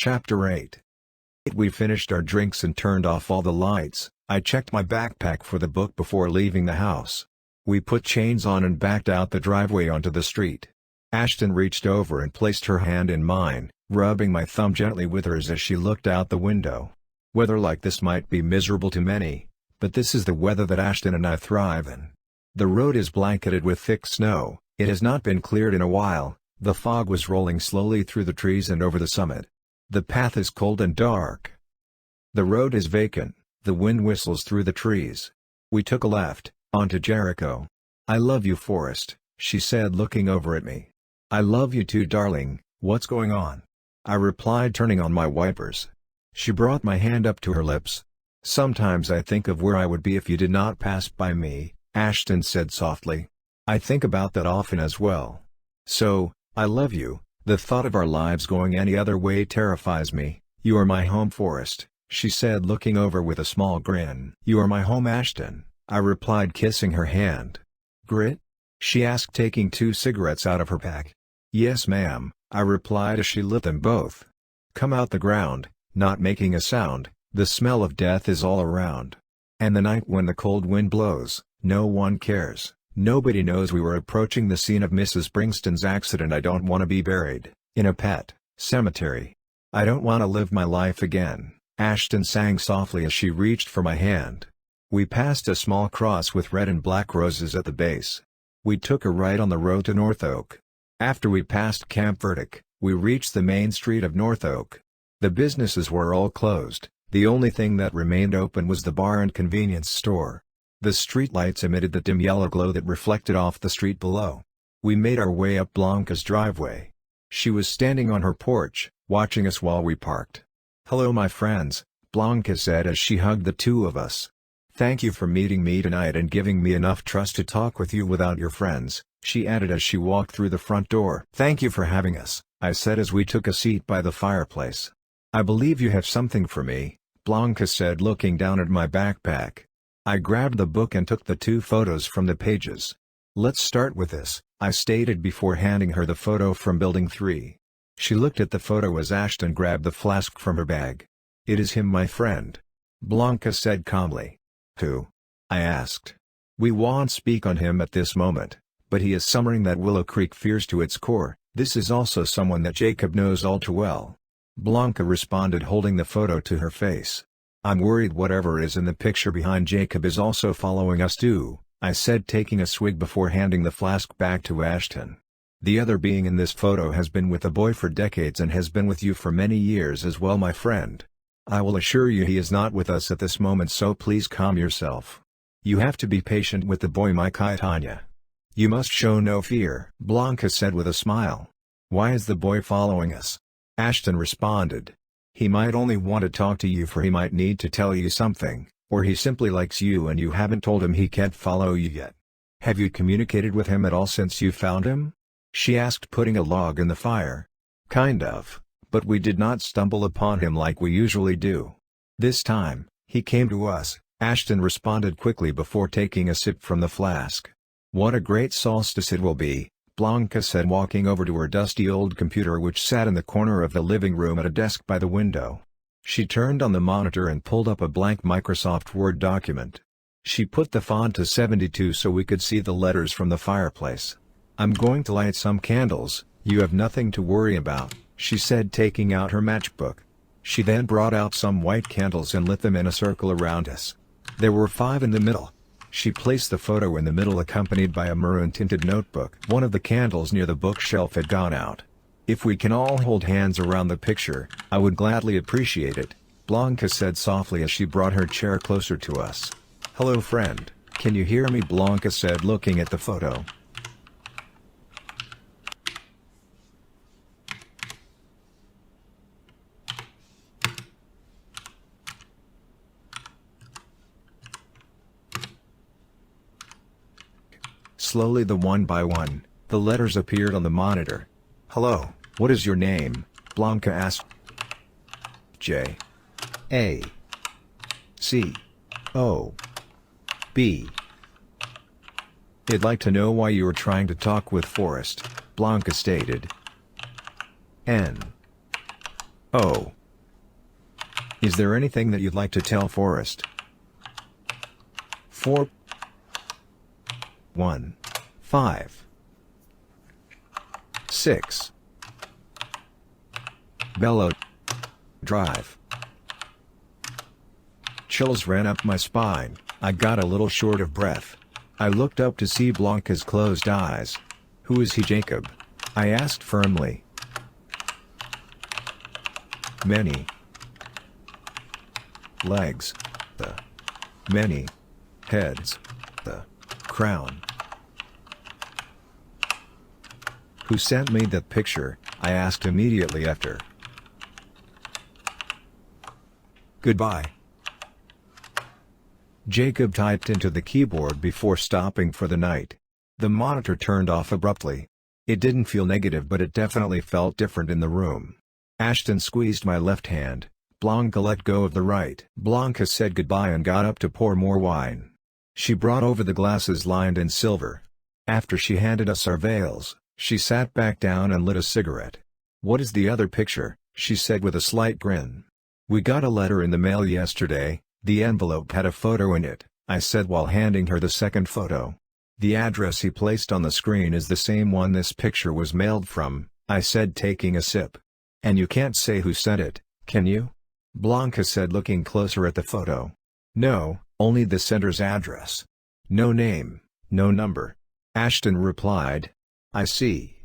Chapter 8. We finished our drinks and turned off all the lights. I checked my backpack for the book before leaving the house. We put chains on and backed out the driveway onto the street. Ashton reached over and placed her hand in mine, rubbing my thumb gently with hers as she looked out the window. Weather like this might be miserable to many, but this is the weather that Ashton and I thrive in. The road is blanketed with thick snow, it has not been cleared in a while, the fog was rolling slowly through the trees and over the summit. The path is cold and dark. The road is vacant, the wind whistles through the trees. We took a left, onto Jericho. "I love you, Forrest," she said looking over at me. "I love you too, darling, what's going on?" I replied, turning on my wipers. She brought my hand up to her lips. "Sometimes I think of where I would be if you did not pass by me," Ashton said softly. "I think about that often as well. So, I love you. The thought of our lives going any other way terrifies me. You are my home, Forrest," she said looking over with a small grin. "You are my home, Ashton," I replied, kissing her hand. "Grit?" she asked, taking 2 cigarettes out of her pack. "Yes, ma'am," I replied as she lit them both. "Come out the ground, not making a sound, the smell of death is all around. And the night when the cold wind blows, no one cares. Nobody knows we were approaching the scene of Mrs. Bringston's accident. I don't want to be buried in a pet cemetery. I don't want to live my life again," Ashton sang softly as she reached for my hand. We passed a small cross with red and black roses at the base. We took a right on the road to North Oak. After we passed Camp Verdict, we reached the main street of North Oak. The businesses were all closed, the only thing that remained open was the bar and convenience store. The streetlights emitted the dim yellow glow that reflected off the street below. We made our way up Blanca's driveway. She was standing on her porch, watching us while we parked. "Hello, my friends," Blanca said as she hugged the two of us. "Thank you for meeting me tonight and giving me enough trust to talk with you without your friends," she added as she walked through the front door. "Thank you for having us," I said as we took a seat by the fireplace. "I believe you have something for me," Blanca said looking down at my backpack. I grabbed the book and took the 2 photos from the pages. "Let's start with this," I stated before handing her the photo from Building 3. She looked at the photo as Ashton grabbed the flask from her bag. "It is him, my friend," Blanca said calmly. "Who?" I asked. "We won't speak on him at this moment, but he is someone that Willow Creek fears to its core. This is also someone that Jacob knows all too well," Blanca responded, holding the photo to her face. "I'm worried whatever is in the picture behind Jacob is also following us too," I said, taking a swig before handing the flask back to Ashton. "The other being in this photo has been with a boy for decades and has been with you for many years as well, my friend. I will assure you he is not with us at this moment, so please calm yourself. You have to be patient with the boy, my Tanya. You must show no fear," Blanca said with a smile. "Why is the boy following us?" Ashton responded. "He might only want to talk to you, for he might need to tell you something, or he simply likes you and you haven't told him he can't follow you yet. Have you communicated with him at all since you found him?" she asked, putting a log in the fire. "Kind of, but we did not stumble upon him like we usually do. This time, he came to us," Ashton responded quickly before taking a sip from the flask. "What a great solstice it will be," Blanca said, walking over to her dusty old computer which sat in the corner of the living room at a desk by the window. She turned on the monitor and pulled up a blank Microsoft Word document. She put the font to 72 so we could see the letters from the fireplace. "I'm going to light some candles, you have nothing to worry about," she said, taking out her matchbook. She then brought out some white candles and lit them in a circle around us. There were 5 in the middle. She placed the photo in the middle, accompanied by a maroon-tinted notebook. One of the candles near the bookshelf had gone out. "If we can all hold hands around the picture, I would gladly appreciate it," Blanca said softly as she brought her chair closer to us. "Hello, friend, can you hear me?" Blanca said, looking at the photo. Slowly, one by one, the letters appeared on the monitor. "Hello, what is your name?" Blanca asked. "J. A. C. O. B. "I'd like to know why you were trying to talk with Forrest," Blanca stated. "N. Oh. Is there anything that you'd like to tell Forrest? 4 1 5 6 Bellow Drive. Chills ran up my spine. I got a little short of breath. I looked up to see Blanca's closed eyes. "Who is he, Jacob?" I asked firmly. "Many legs, the many heads, the crown." "Who sent me that picture?" I asked immediately after. "Goodbye." Jacob typed into the keyboard before stopping for the night. The monitor turned off abruptly. It didn't feel negative, but it definitely felt different in the room. Ashton squeezed my left hand. Blanca let go of the right. Blanca said goodbye and got up to pour more wine. She brought over the glasses lined in silver. After she handed us our veils, she sat back down and lit a cigarette. "What is the other picture?" she said with a slight grin. "We got a letter in the mail yesterday. The envelope had a photo in it," I said while handing her the second photo. "The address he placed on the screen is the same one this picture was mailed from," I said, taking a sip. "And you can't say who sent it, can you?" Blanca said, looking closer at the photo. "No, only the sender's address. No name, no number," Ashton replied. "I see.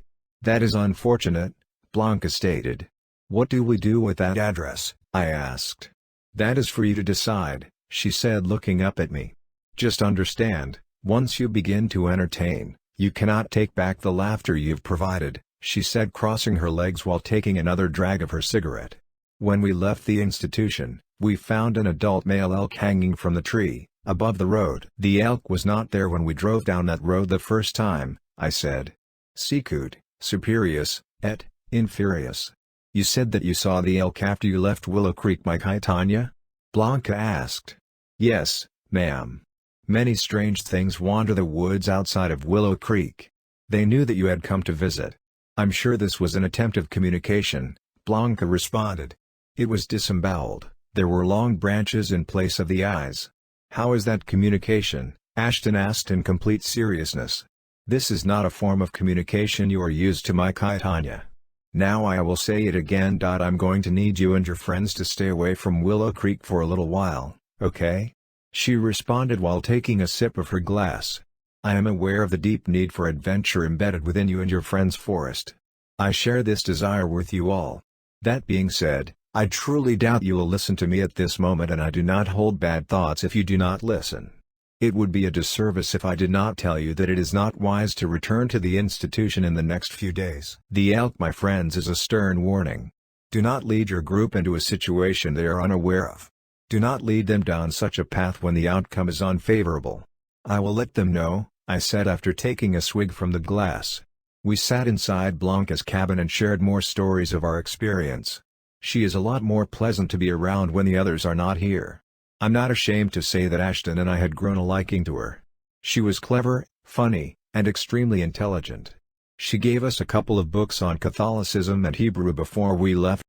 That is unfortunate," Blanca stated. "What do we do with that address?" I asked. "That is for you to decide," she said, looking up at me. "Just understand, once you begin to entertain, you cannot take back the laughter you've provided," she said, crossing her legs while taking another drag of her cigarette. "When we left the institution, we found an adult male elk hanging from the tree, above the road. The elk was not there when we drove down that road the first time," I said. "Sicut, superius, et inferius. You said that you saw the elk after you left Willow Creek, my Tanya?" Blanca asked. "Yes, ma'am. Many strange things wander the woods outside of Willow Creek. They knew that you had come to visit." "I'm sure this was an attempt of communication," Blanca responded. "It was disemboweled. There were long branches in place of the eyes." "How is that communication?" Ashton asked in complete seriousness. "This is not a form of communication you are used to, my Tanya. Now I will say it again. I'm going to need you and your friends to stay away from Willow Creek for a little while, okay?" she responded while taking a sip of her glass. "I am aware of the deep need for adventure embedded within you and your friends, Forrest. I share this desire with you all. That being said, I truly doubt you will listen to me at this moment, and I do not hold bad thoughts if you do not listen. It would be a disservice if I did not tell you that it is not wise to return to the institution in the next few days. The elk, my friends, is a stern warning. Do not lead your group into a situation they are unaware of. Do not lead them down such a path when the outcome is unfavorable." "I will let them know," I said after taking a swig from the glass. We sat inside Blanca's cabin and shared more stories of our experience. She is a lot more pleasant to be around when the others are not here. I'm not ashamed to say that Ashton and I had grown a liking to her. She was clever, funny, and extremely intelligent. She gave us a couple of books on Catholicism and Hebrew before we left.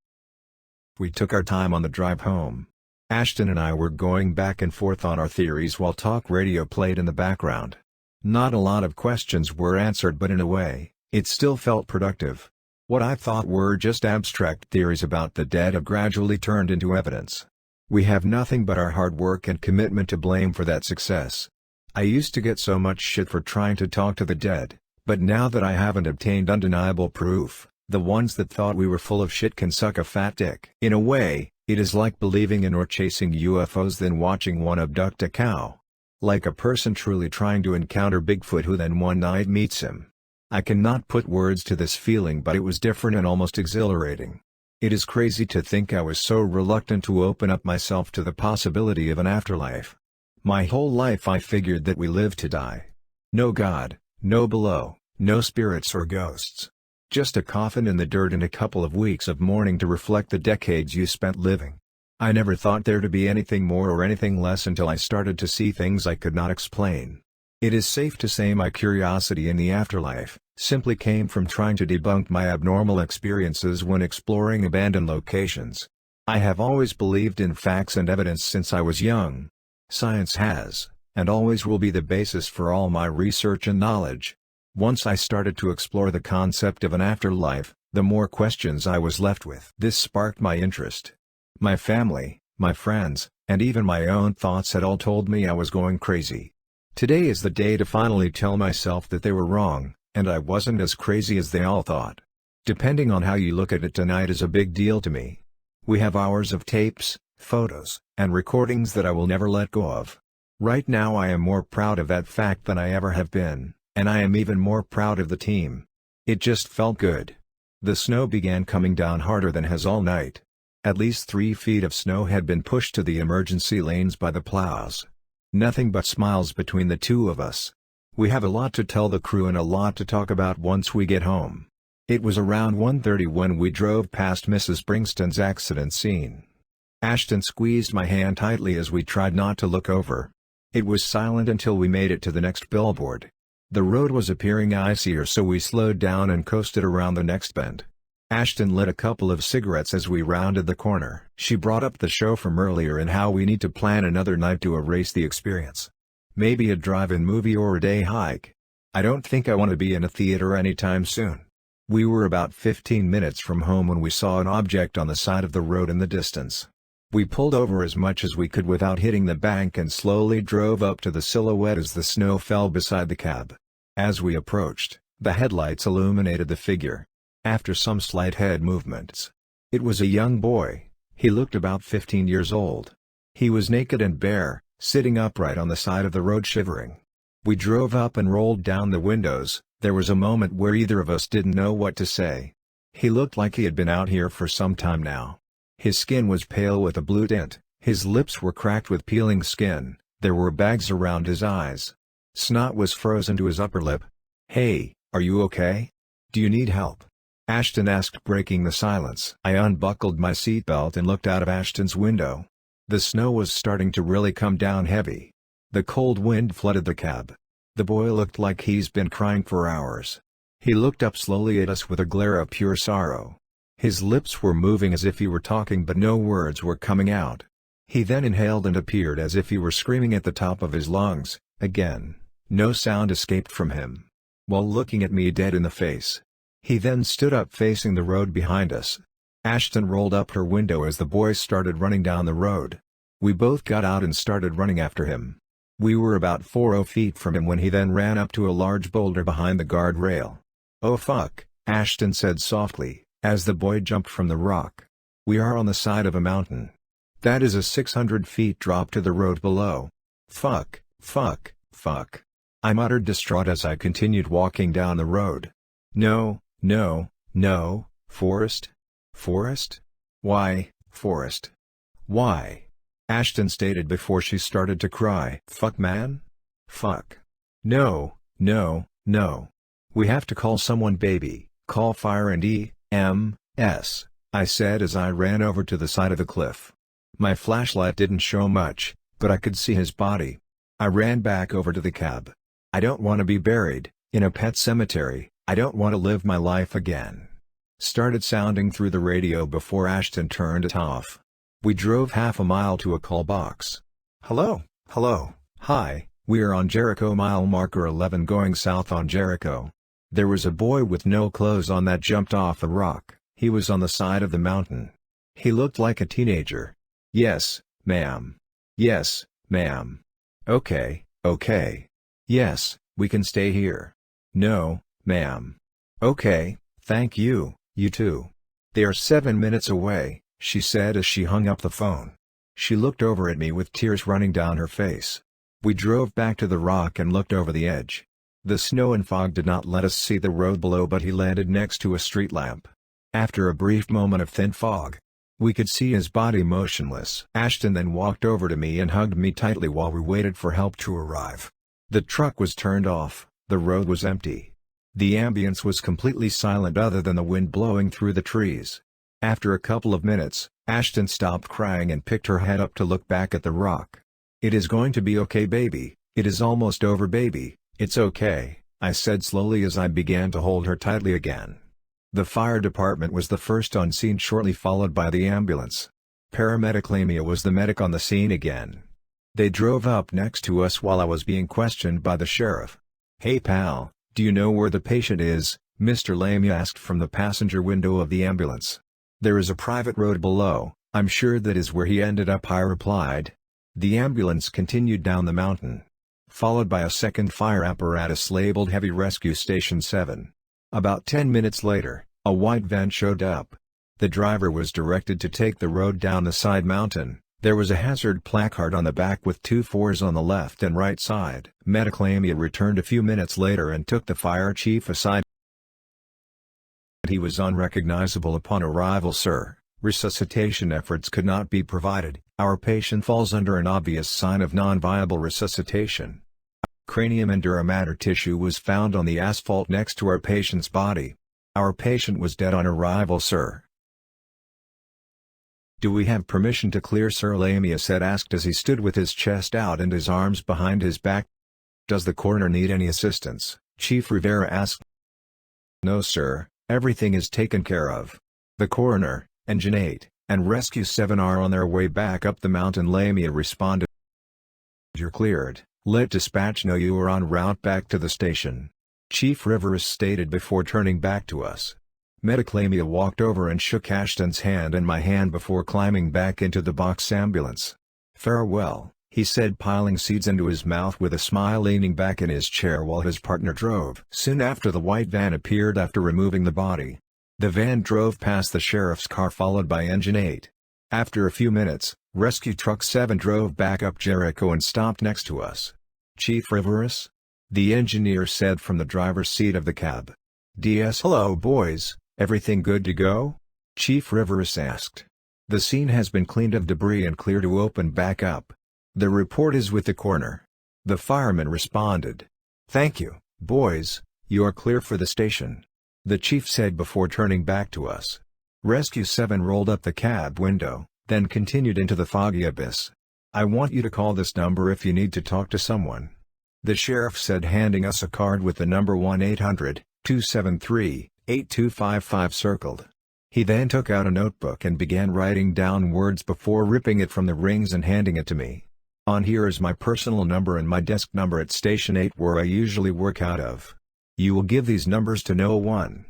We took our time on the drive home. Ashton and I were going back and forth on our theories while talk radio played in the background. Not a lot of questions were answered, but in a way, it still felt productive. What I thought were just abstract theories about the dead have gradually turned into evidence. We have nothing but our hard work and commitment to blame for that success. I used to get so much shit for trying to talk to the dead, but now that I haven't obtained undeniable proof, the ones that thought we were full of shit can suck a fat dick. In a way, it is like believing in or chasing UFOs then watching one abduct a cow. Like a person truly trying to encounter Bigfoot who then one night meets him. I cannot put words to this feeling, but it was different and almost exhilarating. It is crazy to think I was so reluctant to open up myself to the possibility of an afterlife. My whole life I figured that we live to die. No God, no below, no spirits or ghosts. Just a coffin in the dirt and a couple of weeks of mourning to reflect the decades you spent living. I never thought there to be anything more or anything less until I started to see things I could not explain. It is safe to say my curiosity in the afterlife simply came from trying to debunk my abnormal experiences when exploring abandoned locations. I have always believed in facts and evidence since I was young. Science has, and always will be the basis for all my research and knowledge. Once I started to explore the concept of an afterlife, the more questions I was left with. This sparked my interest. My family, my friends, and even my own thoughts had all told me I was going crazy. Today is the day to finally tell myself that they were wrong, and I wasn't as crazy as they all thought. Depending on how you look at it, tonight is a big deal to me. We have hours of tapes, photos, and recordings that I will never let go of. Right now I am more proud of that fact than I ever have been, and I am even more proud of the team. It just felt good. The snow began coming down harder than has all night. At least 3 feet of snow had been pushed to the emergency lanes by the plows. Nothing but smiles between the two of us. We have a lot to tell the crew and a lot to talk about once we get home. It was around 1:30 when we drove past Mrs. Bringston's accident scene. Ashton squeezed my hand tightly as we tried not to look over. It was silent until we made it to the next billboard. The road was appearing icier, so we slowed down and coasted around the next bend. Ashton lit a couple of cigarettes as we rounded the corner. She brought up the show from earlier and how we need to plan another night to erase the experience. Maybe a drive-in movie or a day hike. I don't think I want to be in a theater anytime soon. We were about 15 minutes from home when we saw an object on the side of the road in the distance. We pulled over as much as we could without hitting the bank and slowly drove up to the silhouette as the snow fell beside the cab. As we approached, the headlights illuminated the figure. After some slight head movements, it was a young boy. He looked about 15 years old. He was naked and bare, sitting upright on the side of the road shivering. We drove up and rolled down the windows. There was a moment where either of us didn't know what to say. He looked like he had been out here for some time now. His skin was pale with a blue tint, his lips were cracked with peeling skin, there were bags around his eyes. Snot was frozen to his upper lip. "Hey, are you okay? Do you need help?" Ashton asked, breaking the silence. I unbuckled my seatbelt and looked out of Ashton's window. The snow was starting to really come down heavy. The cold wind flooded the cab. The boy looked like he's been crying for hours. He looked up slowly at us with a glare of pure sorrow. His lips were moving as if he were talking, but no words were coming out. He then inhaled and appeared as if he were screaming at the top of his lungs. Again, no sound escaped from him, while looking at me dead in the face. He then stood up facing the road behind us. Ashton rolled up her window as the boy started running down the road. We both got out and started running after him. We were about 40 feet from him when he then ran up to a large boulder behind the guardrail. "Oh fuck," Ashton said softly, as the boy jumped from the rock. "We are on the side of a mountain. That is a 600 feet drop to the road below. Fuck, fuck, fuck," I muttered, distraught as I continued walking down the road. "No, no, no, Forrest? Forrest? Why, Forrest? Why?" Ashton stated before she started to cry. "Fuck, man? Fuck. No, no, no. We have to call someone, baby. Call fire and EMS," I said as I ran over to the side of the cliff. My flashlight didn't show much, but I could see his body. I ran back over to the cab. I don't want to be buried in a pet cemetery. I don't want to live my life again. Started sounding through the radio before Ashton turned it off. We drove half a mile to a call box. "Hello, hello, hi, we are on Jericho mile marker 11 going south on Jericho. There was a boy with no clothes on that jumped off a rock. He was on the side of the mountain. He looked like a teenager." "Yes, ma'am. Yes, ma'am. Okay, okay. Yes, we can stay here." "No, ma'am." "Okay, thank you, you too. They are 7 minutes away," she said as she hung up the phone. She looked over at me with tears running down her face. We drove back to the rock and looked over the edge. The snow and fog did not let us see the road below, but he landed next to a street lamp. After a brief moment of thin fog, we could see his body motionless. Ashton then walked over to me and hugged me tightly while we waited for help to arrive. The truck was turned off, the road was empty. The ambience was completely silent other than the wind blowing through the trees. After a couple of minutes, Ashton stopped crying and picked her head up to look back at the rock. "It is going to be okay, baby," "It is almost over, baby, it's okay," I said slowly as I began to hold her tightly again. The fire department was the first on scene, shortly followed by the ambulance. Paramedic Lamia was the medic on the scene again. They drove up next to us while I was being questioned by the sheriff. "Hey pal, do you know where the patient is?" Mr. Lamia asked from the passenger window of the ambulance. "There is a private road below, I'm sure that is where he ended up," I replied. The ambulance continued down the mountain, followed by a second fire apparatus labeled Heavy Rescue Station 7. About 10 minutes later, a white van showed up. The driver was directed to take the road down the side mountain. There was a hazard placard on the back with 2 4s on the left and right side. Medic Lamia returned a few minutes later and took the fire chief aside. "He was unrecognizable upon arrival, sir. Resuscitation efforts could not be provided. Our patient falls under an obvious sign of non-viable resuscitation. Cranium and dura mater tissue was found on the asphalt next to our patient's body. Our patient was dead on arrival, sir." "Do we have permission to clear, sir?" Lamia asked as he stood with his chest out and his arms behind his back. "Does the coroner need any assistance?" Chief Rivera asked. "No, sir, everything is taken care of. The coroner, Engine 8, and Rescue 7 are on their way back up the mountain," Lamia responded. "You're cleared. Let dispatch know you are en route back to the station," Chief Rivera stated before turning back to us. Medic Lamia walked over and shook Ashton's hand and my hand before climbing back into the box ambulance. "Farewell," he said, piling seeds into his mouth with a smile, leaning back in his chair while his partner drove. Soon after, the white van appeared after removing the body. The van drove past the sheriff's car followed by Engine 8. After a few minutes, Rescue Truck 7 drove back up Jericho and stopped next to us. "Chief Rivers?" the engineer said from the driver's seat of the cab. "DS, hello boys, everything good to go?" Chief Rivers asked. "The scene has been cleaned of debris and clear to open back up. The report is with the coroner." The fireman responded. "Thank you, boys, you are clear for the station," the chief said before turning back to us. Rescue 7 rolled up the cab window, then continued into the foggy abyss. "I want you to call this number if you need to talk to someone," the sheriff said, handing us a card with the number 1-800-273-8255 circled. He then took out a notebook and began writing down words before ripping it from the rings and handing it to me. "On here is my personal number and my desk number at Station 8 where I usually work out of. You will give these numbers to no one.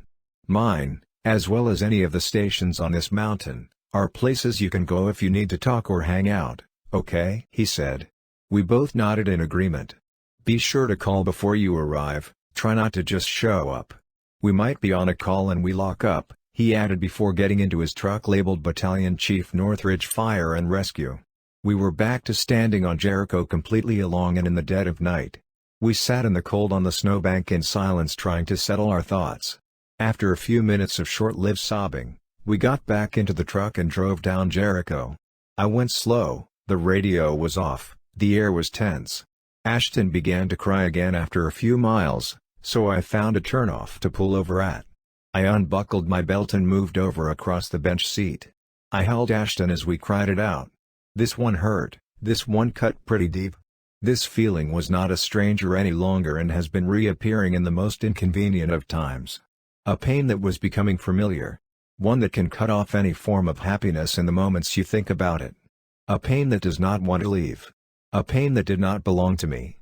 Mine, as well as any of the stations on this mountain, are places you can go if you need to talk or hang out, okay?" he said. We both nodded in agreement. "Be sure to call before you arrive, try not to just show up. We might be on a call and we lock up," he added before getting into his truck labeled Battalion Chief Northridge Fire and Rescue. We were back to standing on Jericho completely alone and in the dead of night. We sat in the cold on the snowbank in silence, trying to settle our thoughts. After a few minutes of short-lived sobbing, we got back into the truck and drove down Jericho. I went slow, the radio was off, the air was tense. Ashton began to cry again after a few miles, so I found a turnoff to pull over at. I unbuckled my belt and moved over across the bench seat. I held Ashton as we cried it out. This one hurt, this one cut pretty deep. This feeling was not a stranger any longer and has been reappearing in the most inconvenient of times. A pain that was becoming familiar. One that can cut off any form of happiness in the moments you think about it. A pain that does not want to leave. A pain that did not belong to me.